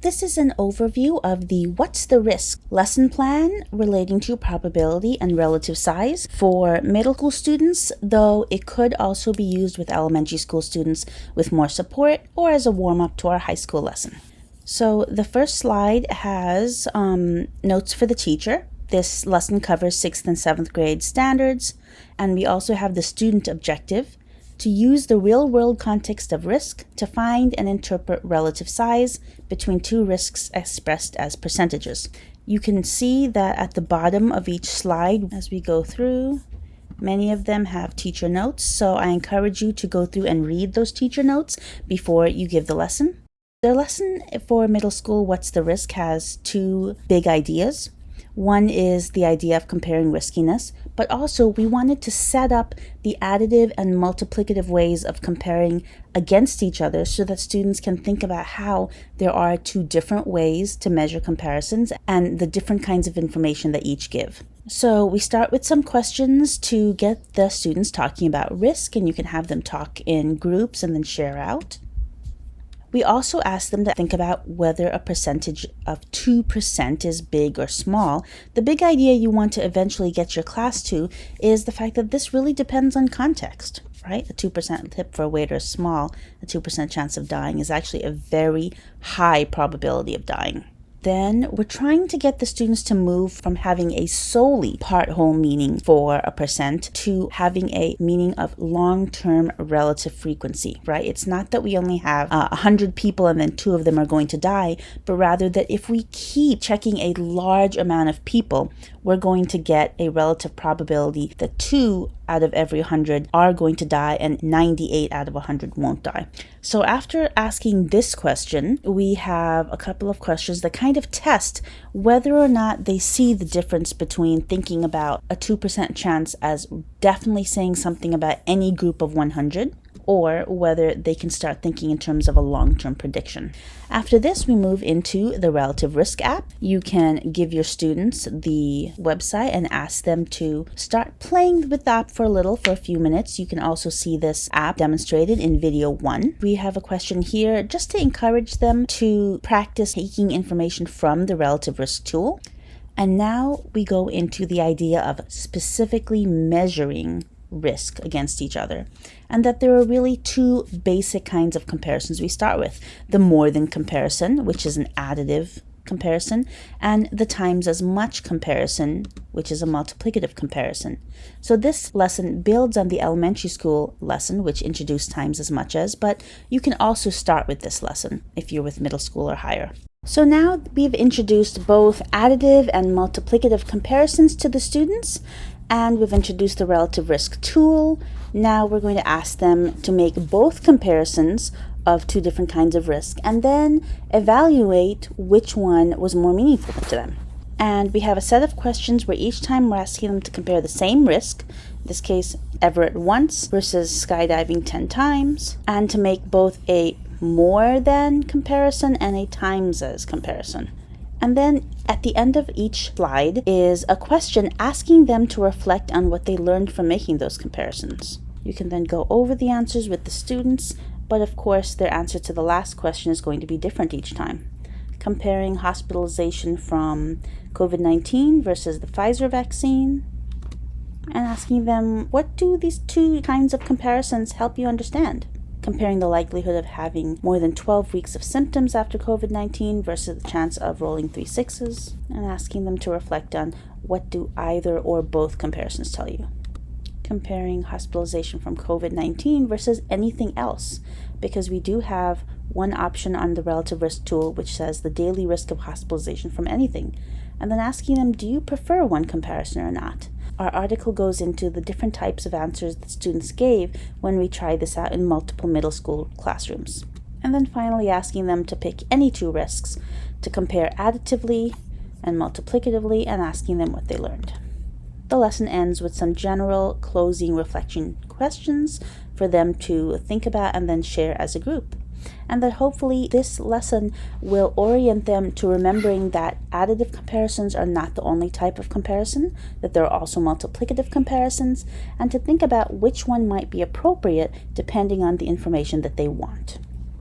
This is an overview of the What's the Risk lesson plan relating to probability and relative size for middle school students, though it could also be used with elementary school students with more support or as a warm-up to our high school lesson. So the first slide has notes for the teacher. This lesson covers 6th and 7th grade standards, and we also have the student objective to use the real-world context of risk to find and interpret relative size between two risks expressed as percentages. You can see that at the bottom of each slide as we go through, many of them have teacher notes, so I encourage you to go through and read those teacher notes before you give the lesson. The lesson for middle school, What's the Risk, has two big ideas. One is the idea of comparing riskiness, but also we wanted to set up the additive and multiplicative ways of comparing against each other so that students can think about how there are two different ways to measure comparisons and the different kinds of information that each give. So we start with some questions to get the students talking about risk, and you can have them talk in groups and then share out. We also ask them to think about whether a percentage of 2% is big or small. The big idea you want to eventually get your class to is the fact that this really depends on context, right? A 2% tip for a waiter is small. A 2% chance of dying is actually a very high probability of dying. Then we're trying to get the students to move from having a solely part-whole meaning for a percent to having a meaning of long-term relative frequency, right? It's not that we only have 100 people and then 2 of them are going to die, but rather that if we keep checking a large amount of people, we're going to get a relative probability that 2 out of every 100 are going to die and 98 out of 100 won't die. So after asking this question, we have a couple of questions that kind of test whether or not they see the difference between thinking about a 2% chance as definitely saying something about any group of 100, or whether they can start thinking in terms of a long-term prediction. After this, we move into the Relative Risk app. You can give your students the website and ask them to start playing with the app for a few minutes. You can also see this app demonstrated in video 1. We have a question here just to encourage them to practice taking information from the Relative Risk tool. And now we go into the idea of specifically measuring risk against each other, and that there are really two basic kinds of comparisons we start with: the more than comparison, which is an additive comparison, and the times as much comparison, which is a multiplicative comparison. So this lesson builds on the elementary school lesson, which introduced times as much as, but you can also start with this lesson if you're with middle school or higher. So now we've introduced both additive and multiplicative comparisons to the students, and we've introduced the relative risk tool. Now we're going to ask them to make both comparisons of two different kinds of risk and then evaluate which one was more meaningful to them. And we have a set of questions where each time we're asking them to compare the same risk, in this case Everett once versus skydiving 10 times, and to make both a more than comparison and a times as comparison. And then at the end of each slide is a question asking them to reflect on what they learned from making those comparisons. You can then go over the answers with the students, but of course their answer to the last question is going to be different each time. Comparing hospitalization from COVID-19 versus the Pfizer vaccine, and asking them, what do these two kinds of comparisons help you understand? Comparing the likelihood of having more than 12 weeks of symptoms after COVID-19 versus the chance of rolling 3 6s, and asking them to reflect on what do either or both comparisons tell you. Comparing hospitalization from COVID-19 versus anything else, because we do have one option on the relative risk tool which says the daily risk of hospitalization from anything, and then asking them, do you prefer one comparison or not? Our article goes into the different types of answers that students gave when we tried this out in multiple middle school classrooms. And then finally asking them to pick any two risks to compare additively and multiplicatively, and asking them what they learned. The lesson ends with some general closing reflection questions for them to think about and then share as a group. And that hopefully this lesson will orient them to remembering that additive comparisons are not the only type of comparison, that there are also multiplicative comparisons, and to think about which one might be appropriate depending on the information that they want.